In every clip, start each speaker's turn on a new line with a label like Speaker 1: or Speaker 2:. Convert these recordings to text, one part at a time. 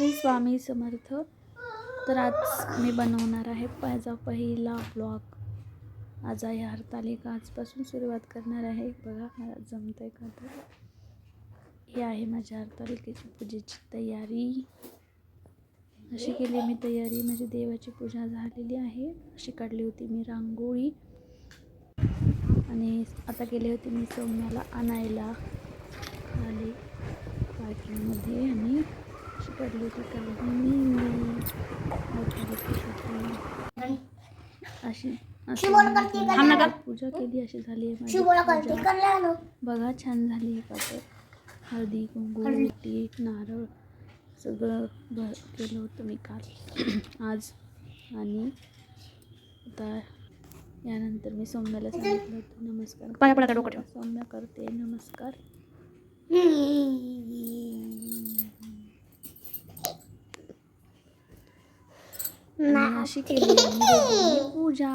Speaker 1: श्री स्वामी समर्थ. तर आज मी बनवणार आहे माझा पहिला ब्लॉग. आज आहे हरतालिका, आजपासून सुरुवात करणार आहे. बघा मला जमतंय का तर. हे आहे माझ्या हरतालिकेची पूजेची तयारी. अशी केली मी तयारी, म्हणजे देवाची पूजा झालेली आहे. अशी काढली होती मी रांगोळी. आणि आता गेले होते मी सौम्याला आणायला खाली पार्किंगमध्ये. आणि अशी काढली होती अशी पूजा केली. अशी झाली आहे माझी पूजा. बघा छान झाली आहे का तर. हळदी कुंकू मीठ नारळ सगळं केलं होतं मी काल आज. आणि आता यानंतर मी सौम्याला सांगितलं होतं नमस्कार पाया पडा डोकं ठेवा. सौम्या करते नमस्कार. अशी केली पूजा.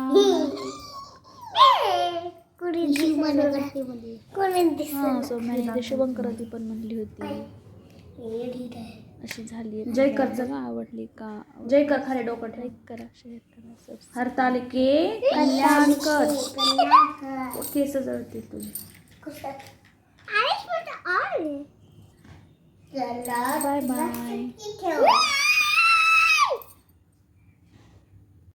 Speaker 1: हा सौम्याने शुभंकरोती पण म्हणली होती. अशी झाली. जय कर जगा. आवडली का? जय कर खाली डोकं लाईक करा, शेअर करा, हरतालिके कल्याण कर. केस जळते तुझे. Bye bye.